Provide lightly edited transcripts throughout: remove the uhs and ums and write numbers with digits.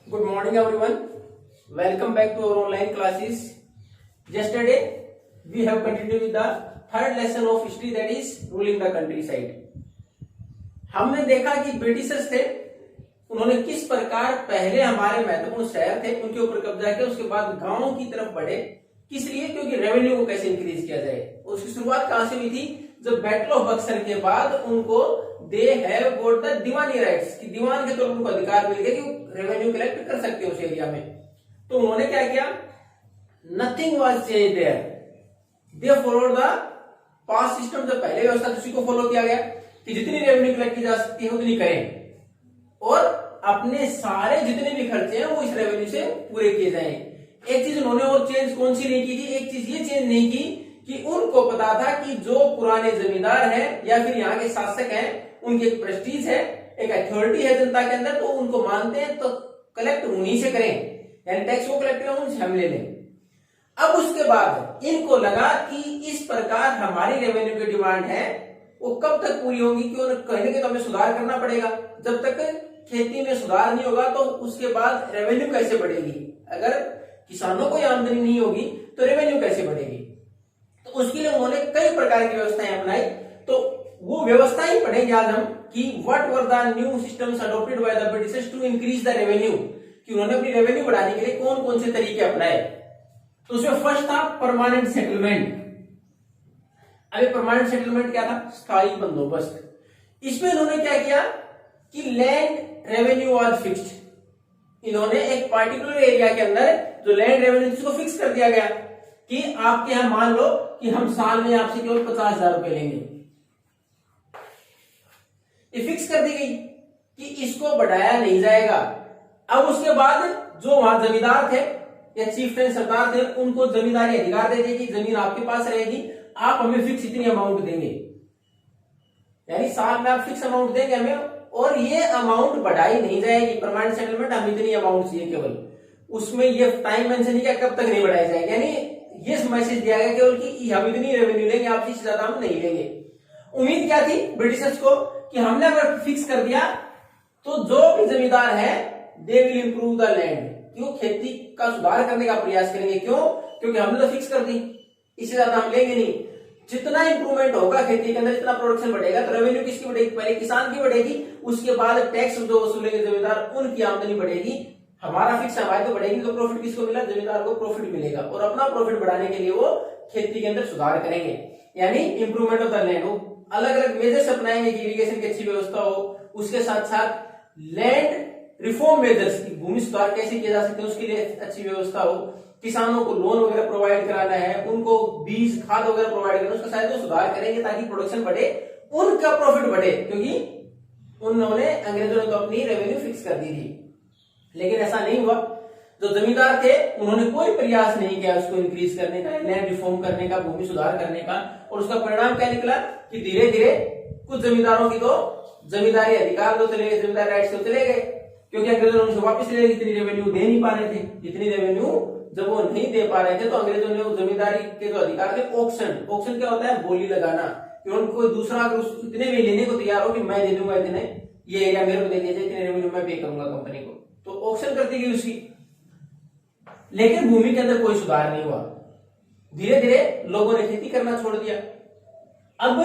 Good morning everyone. Welcome back to our online classes. Yesterday we have continued with the third lesson of history, that is ruling the countryside. हमने देखा कि Britishers थे, उन्होंने किस प्रकार पहले हमारे महत्वपूर्ण शहर थे उनके ऊपर कब्जा किया, उसके बाद गांवों की तरफ बढ़े। किस लिए? क्योंकि रेवेन्यू को कैसे इंक्रीज किया जाए। उसकी शुरुआत कहां से हुई थी? जब बैटल ऑफ बक्सर के बाद उनको they have got the Deewani rights, कि दीवान के तौर पर उनको अधिकार मिल गया कि रेवेन्यू कलेक्ट कर सकते हैं उस एरिया में। तो उन्होंने क्या किया? Nothing was change their, they followed the past system. जो पहले व्यवस्था उसी को फॉलो किया गया कि जितनी रेवेन्यू कलेक्ट की जा सकती है उतनी करें और अपने सारे जितने भी खर्चे हैं वो इस रेवेन्यू से पूरे किए जाएं। एक चीज उन्होंने और चेंज कौन सी नहीं की थी? एक चीज ये चेंज नहीं की कि उनको पता था कि जो पुराने जमींदार हैं या फिर यहाँ के शासक हैं, उनकी एक प्रेस्टीज है, एक अथॉरिटी है जनता के अंदर, तो उनको मानते हैं तो कलेक्ट उन्हीं से करें, यानी टैक्स वो कलेक्ट करें, उनसे हम ले लें। अब उसके बाद इनको लगा कि इस प्रकार हमारी रेवेन्यू की डिमांड है वो कब तक पूरी होगी, क्यों कहीं ना कहीं तो हमें सुधार करना पड़ेगा। जब तक खेती में सुधार नहीं होगा तो उसके बाद रेवेन्यू कैसे बढ़ेगी? अगर किसानों को आमदनी नहीं होगी तो रेवेन्यू कैसे बढ़ेगी? तो उसके लिए उन्होंने कई प्रकार की व्यवस्थाएं अपनाई। तो वो व्यवस्थाएं पढ़ेंगे आज हम कि what were the new systems adopted by the Britishers to increase the revenue, कि उन्होंने अपनी रेवेन्यू बढ़ाने के लिए कौन कौन से तरीके अपनाए। तो उसमें फर्स्ट था परमानेंट सेटलमेंट। अभी परमानेंट सेटलमेंट क्या था? स्थायी बंदोबस्त। इसमें इन्होंने क्या किया कि लैंड रेवेन्यू वाज फिक्स्ड। इन्होंने एक पार्टिकुलर एरिया के अंदर जो लैंड रेवेन्यू उसको फिक्स कर दिया गया कि आपके यहां मान लो कि हम साल में आपसे केवल 50,000 रुपए लेंगे। ये फिक्स कर दी गई कि इसको बढ़ाया नहीं जाएगा। अब उसके बाद जो वहां जमींदार थे या चीफ सरदार थे उनको जमींदारी अधिकार दे दी कि जमीन आपके पास रहेगी, आप हमें फिक्स इतनी अमाउंट देंगे, यानी साल में आप फिक्स अमाउंट देंगे हमें और ये अमाउंट बढ़ाई नहीं जाएगी। परमानेंट सेटलमेंट हम इतनी अमाउंट चाहिए केवल, उसमें ये टाइम मेंशन किया कब तक नहीं बढ़ाई जाएगी, यानी ये मैसेज दिया गया केवल कि हम इतनी रेवेन्यू लेंगे, आपसे इससे ज्यादा हम नहीं लेंगे। उम्मीद क्या थी ब्रिटिशर्स को कि हमने अगर फिक्स कर दिया तो जो भी जमींदार है they will improve the land, क्यों खेती का सुधार करने का प्रयास करेंगे। क्यों? क्योंकि हमने तो फिक्स कर दी, इससे ज्यादा हम लेंगे नहीं। जितना इंप्रूवमेंट होगा खेती के अंदर, जितना प्रोडक्शन बढ़ेगा तो रेवेन्यू किसकी बढ़ेगी? पहले किसान की बढ़ेगी, उसके बाद टैक्स जो वसूलेंगे जमींदार उनकी आमदनी बढ़ेगी। हमारा फिक्स हमारी तो बढ़ेगी तो प्रॉफिट किसको मिला? जमींदार को प्रॉफिट मिलेगा और अपना प्रॉफिट बढ़ाने के लिए वो खेती के अंदर सुधार करेंगे, यानी इंप्रूवमेंट ऑफ द लैंड। वो अलग अलग मेजर्स अपनाएंगे कि इरिगेशन की अच्छी व्यवस्था हो, उसके साथ साथ लैंड रिफॉर्म मेजर्स की भूमि सुधार कैसे किया जा सकते हैं उसके लिए अच्छी व्यवस्था हो, किसानों को लोन वगैरह प्रोवाइड कराना है, उनको बीज खाद वगैरह प्रोवाइड करना, उसका शायद वो सुधार करेंगे ताकि प्रोडक्शन बढ़े, उनका प्रॉफिट बढ़े, क्योंकि उन्होंने अंग्रेजों ने तो अपनी रेवेन्यू फिक्स कर दी थी। लेकिन ऐसा नहीं हुआ। जो जमींदार थे उन्होंने कोई प्रयास नहीं किया उसको इंक्रीज करने का, लैंड रिफॉर्म करने का, भूमि सुधार करने का, और उसका परिणाम क्या निकला कि धीरे धीरे कुछ जमींदारों की तो जमींदारी अधिकार तो चले गए, जमींदार राइट्स तो चले गए, क्योंकि अंग्रेजों ने वापस ले जितनी रेवेन्यू दे नहीं पा रहे थे। जितनी रेवेन्यू जब वो नहीं दे पा रहे थे तो अंग्रेजों ने वो जमींदारी के जो अधिकार थे, ऑक्शन क्या होता है? बोली लगाना, कि उनको दूसरा अगर इतने भी लेने को तैयार हो कि मैं दे दूंगा इतने, ये एरिया मेरे को दे दिया जाए, इतने रेवेन्यू मैं पे करूंगा कंपनी को, तो ऑक्शन कर दी गई उसकी। लेकिन भूमि के अंदर कोई सुधार नहीं हुआ। धीरे धीरे लोगों ने खेती करना छोड़ दिया। अब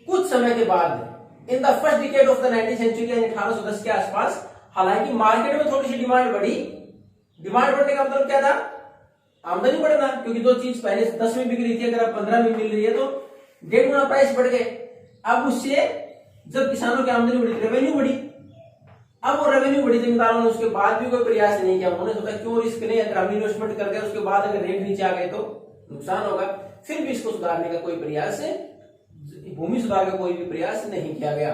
कुछ समय के बाद in the first decade of the 19th century, 1810 के आसपास, हालांकि मार्केट में थोड़ी सी डिमांड बढ़ी। डिमांड बढ़ने का मतलब क्या था? आमदनी बढ़ना, क्योंकि जो चीज पहले 10 में बिक रही थी अगर अब 15 में मिल रही है तो 1.5 गुना प्राइस बढ़ गए। अब उससे जब किसानों की आमदनी बढ़ी, रेवेन्यू बढ़ी। अब वो रेवेन्यू बढ़ी, जमींदारों ने उसके बाद भी कोई प्रयास नहीं किया। उन्होंने सोचा क्यों रिस्क नहीं, अगर हम इन्वेस्टमेंट कर गए उसके बाद अगर रेट नीचे आ गए तो नुकसान होगा। फिर भी इसको सुधारने का कोई प्रयास, भूमि सुधार का कोई भी प्रयास नहीं किया गया।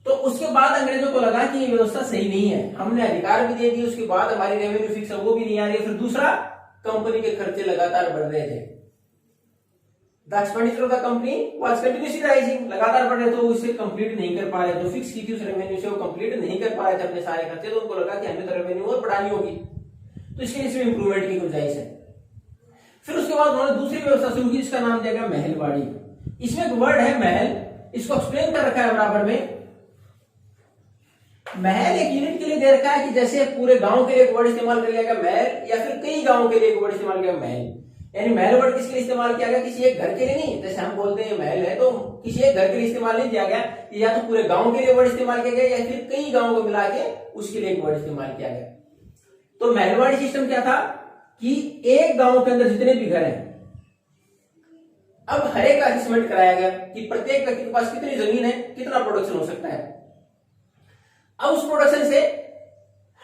तो उसके बाद अंग्रेजों को लगा कि ये व्यवस्था सही नहीं है, हमने अधिकार भी दे दिए, उसके बाद हमारी रेवेन्यू फिक्स है वो भी नहीं आ रही है। फिर दूसरा, कंपनी के खर्चे लगातार बढ़ रहे थे। The expenditure of the company was continuously rising, लगातार बढ़ रहे, तो उसे कंप्लीट नहीं कर पा रहे, तो फिक्स की थी उस रेवेन्यू से वो कंप्लीट नहीं कर पा रहे थे अपने सारे खर्चे। तो उनको लगा कि हमें तो रेवेन्यू और बढ़ानी होगी, तो इसके लिए इंप्रूवमेंट की गुंजाइश है। फिर उसके बाद उन्होंने दूसरी व्यवस्था शुरू की, इसका नाम दिया गया महलवाड़ी। इसमें एक वर्ड है महल, इसको एक्सप्लेन कर रखा है बराबर में। महल एक यूनिट के लिए दे रखा है कि जैसे पूरे गांव के लिए एक वर्ड इस्तेमाल कर लिया गया महल, या फिर कई गांव के लिए एक वर्ड इस्तेमाल किया महल। यानी महल वर्ड किसके लिए इस्तेमाल किया गया, किसी एक घर के लिए नहीं। जैसे हम बोलते हैं महल है, तो किसी एक घर के लिए इस्तेमाल नहीं किया गया, या तो पूरे गांव के लिए वर्ड इस्तेमाल किया गया, या फिर कई गांवों को मिला के उसके लिए एक वर्ड इस्तेमाल किया गया। तो महलवाड़ी सिस्टम क्या था कि एक गांव के अंदर जितने भी घर हैं, अब हर एक का असेसमेंट कराया गया कि प्रत्येक व्यक्ति के पास कितनी जमीन है, कितना प्रोडक्शन हो सकता है। अब उस प्रोडक्शन से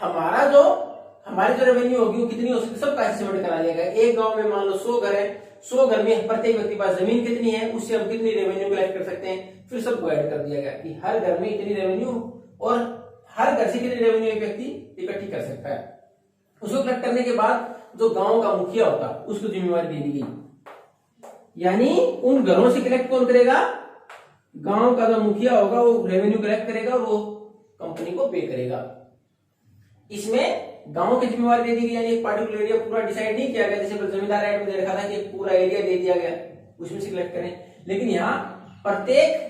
हमारी जो रेवेन्यू होगी वो कितनी हो सकती है, सबका असेसमेंट करा लिया गया। एक गांव में मान लो 100 घर है, 100 घर में प्रत्येक व्यक्ति के पास जमीन कितनी है, उससे हम कितनी रेवेन्यू कलेक्ट कर सकते हैं। फिर सबको ऐड कर दिया गया कि हर घर में इतनी रेवेन्यू, और हर घर से कितनी रेवेन्यू एक व्यक्ति इकट्ठी कर सकता है। उसको कलेक्ट करने के बाद जो गांव का मुखिया होता उसको जिम्मेवारी दे दी गई। यानी उन घरों से कलेक्ट कौन करेगा, गांव का जो मुखिया होगा वो रेवेन्यू कलेक्ट करेगा और वो कंपनी को पे करेगा। इसमें गांव की जिम्मेवारी दे दी गई, यानी एक पार्टिकुलर एरिया पूरा डिसाइड नहीं किया गया। जैसे जमींदार राइट में दे रखा था कि पूरा एरिया दे दिया गया, उसमें से कलेक्ट करें। लेकिन यहाँ प्रत्येक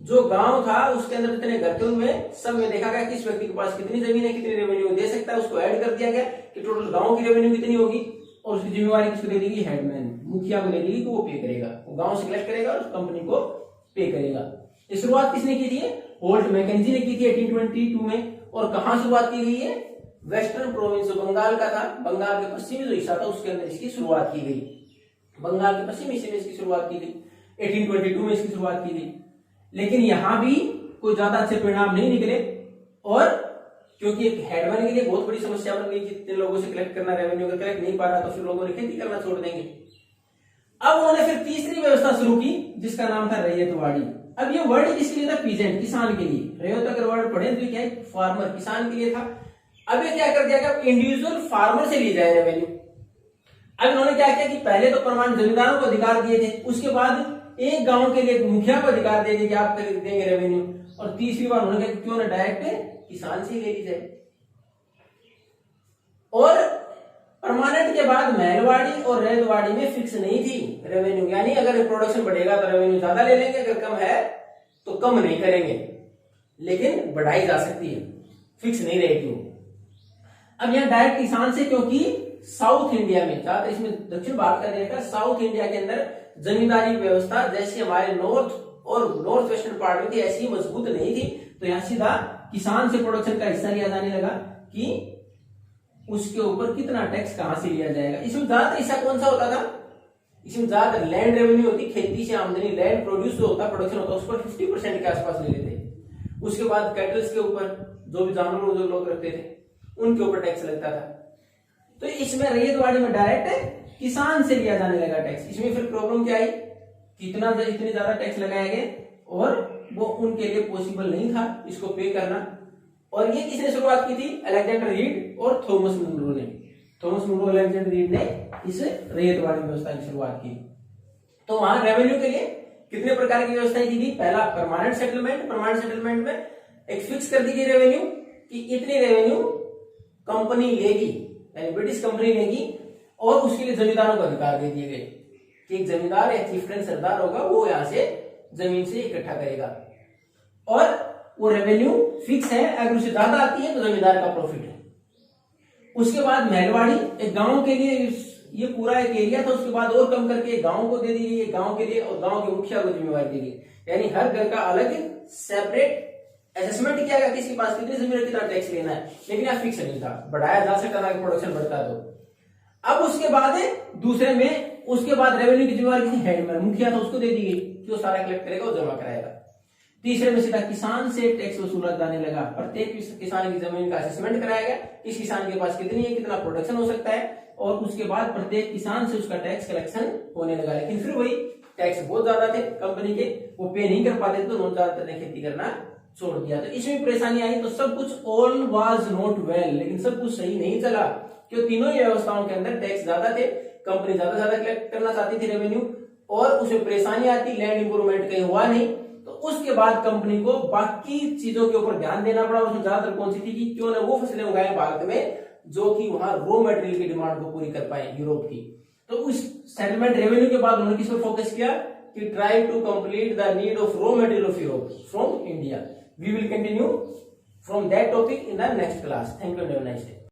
जो गांव था उसके अंदर जितने घर थे उनमें सब में देखा गया किस व्यक्ति के पास कितनी जमीन है, कितनी रेवेन्यू दे सकता है, उसको ऐड कर दिया गया कि टोटल गांव की रेवेन्यू कितनी होगी। और उसकी जिम्मेवारी किसको दे देगी, हेडमैन मुखिया को दे देगी कि वो पे करेगा, वो गांव से कलेक्ट करेगा और कंपनी को पे करेगा। ये शुरुआत किसने की थी, होल्ट मैकेंजी ने की थी 1822 में। और कहां शुरुआत की गई है, वेस्टर्न प्रोविंस बंगाल का था, बंगाल के पश्चिमी जो हिस्सा था उसके अंदर इसकी शुरुआत की गई। बंगाल के पश्चिमी हिस्से में इसकी शुरुआत की गई, 1822 में इसकी शुरुआत की गई। लेकिन यहां भी कोई ज्यादा अच्छे परिणाम नहीं निकले, और क्योंकि एक हेडमैन के लिए बहुत बड़ी समस्या बन गई, जितने लोगों से कलेक्ट करना, रेवेन्यू अगर कलेक्ट नहीं पा रहा तो फिर लोगों ने खेती करना छोड़ देंगे। अब उन्होंने फिर तीसरी व्यवस्था शुरू की जिसका नाम था रैयतवाड़ी। अब ये वर्ड किसके लिए था, पीजेंट, किसान के लिए। रैयत अगर वर्ड पढ़े तो क्या है, फार्मर, किसान के लिए था। अब ये क्या कर दिया गया, इंडिविजुअल फार्मर से ली जाए रेवेन्यू। अब इन्होंने क्या किया कि पहले तो परमानेंट जमींदारों को अधिकार दिए थे, उसके बाद एक गांव के लिए मुखिया को अधिकार दे दिए कि आप देंगे रेवेन्यू, और तीसरी बार उन्होंने कहा क्यों ना डायरेक्ट किसान से ले ली जाए। और परमानेंट के बाद महलवाड़ी और रैयतवाड़ी में फिक्स नहीं थी रेवेन्यू, यानी अगर प्रोडक्शन बढ़ेगा तो रेवेन्यू ज्यादा ले लेंगे, अगर कम है तो कम नहीं करेंगे, लेकिन बढ़ाई जा सकती है, फिक्स नहीं रहेगी वो। अब यहाँ डायरेक्ट किसान से, क्योंकि साउथ इंडिया में, ज्यादातर इसमें दक्षिण भारत का देखा, साउथ इंडिया के अंदर जमींदारी व्यवस्था जैसी हमारे नॉर्थ और नॉर्थ वेस्टर्न पार्ट में थी ऐसी मजबूत नहीं थी। तो यहाँ सीधा किसान से प्रोडक्शन का हिस्सा लिया जाने लगा कि उसके ऊपर कितना टैक्स कहां से लिया जाएगा। इसमें ज्यादातर हिस्सा कौन सा होता था, इसमें ज्यादातर लैंड रेवेन्यू होती, खेती से आमदनी, लैंड प्रोड्यूस जो होता, प्रोडक्शन होता, उस पर 50% के आसपास ले लेते। उसके बाद कैटल्स के ऊपर, जो भी जानवर जो लोग रखते थे उनके ऊपर टैक्स लगता था। तो इसमें रैयतवाड़ी में डायरेक्ट किसान से लिया जाने लगा टैक्स। इसमें फिर प्रॉब्लम क्या आई, इतने ज्यादा टैक्स लगाए गए और वो उनके लिए पॉसिबल नहीं था इसको पे करना। और ये किसने शुरुआत की थी, अलेक्जेंडर रीड और थॉमस मुनरो ने। थॉमस मुनरो, अलेक्जेंडर रीड ने इस रैयतवाड़ी व्यवस्था की शुरुआत की। तो वहां रेवेन्यू के लिए कितने प्रकार की व्यवस्थाएं की थी, पहला परमानेंट सेटलमेंट। परमानेंट सेटलमेंट में एक फिक्स कर दी गई रेवेन्यू कि इतनी रेवेन्यू कंपनी लेगी, यानी ब्रिटिश कंपनी लेगी, और उसके लिए जमींदारों को अधिकार दे दिए गए कि एक जमींदार या चीफ्टेन सरदार होगा, वो यहां से जमीन से इकट्ठा करेगा, और वो रेवेन्यू फिक्स है, अगर उसे ज्यादा आती है तो जमींदार का प्रॉफिट है। उसके बाद महलवाड़ी, एक गांव के लिए ये पूरा एक एरिया था, उसके बाद और कम करके गांव को दे दी गई, गांव के लिए, और गांव के मुखिया को जिम्मेवारी दी गई, यानी हर घर का अलग सेपरेट असेसमेंट किया गया किसके पास कितनी जमीन, कितना टैक्स लेना है। लेकिन यह फिक्स नहीं था, बढ़ाया जा सकता था प्रोडक्शन बढ़ता तो। अब उसके बाद दूसरे में, उसके बाद रेवेन्यू की जिम्मेवारी किसी हेडमैन, मुखिया था, उसको दे दी गई कि वो सारा कलेक्ट करेगा और जमा कराएगा। तीसरे में सीधा किसान से टैक्स वसूला जाने लगा, प्रत्येक किसान की जमीन का असेसमेंट कराया गया, इस किसान के पास कितनी है, कितना प्रोडक्शन हो सकता है, और उसके बाद प्रत्येक किसान से उसका टैक्स कलेक्शन होने लगा। लेकिन फिर वही टैक्स बहुत ज्यादा थे कंपनी के, वो पे नहीं कर पाते, तो ज्यादातर ने खेती करना छोड़ दिया। तो इसमें परेशानी आई, तो सब कुछ ऑल वाज नॉट वेल, लेकिन सब कुछ सही नहीं चला, क्योंकि तीनों ही व्यवस्थाओं के अंदर टैक्स ज्यादा थे, कंपनी ज्यादा कलेक्ट करना चाहती थी रेवेन्यू, और उसमें परेशानी आती, लैंड इंप्रूवमेंट कहीं हुआ नहीं। तो उसके बाद कंपनी को बाकी चीजों के ऊपर ध्यान देना पड़ा। उसमें ज्यादातर कौन सी थी कि क्यों ना वो फसलें उगाएं भारत में जो कि वहां रॉ मटेरियल की डिमांड को पूरी कर पाए यूरोप की। तो उस सेटलमेंट रेवेन्यू के बाद उन्होंने किस पर फोकस किया कि try to complete the need of raw material of Europe from India. We will continue from that topic in the next class. Thank you and have a nice day.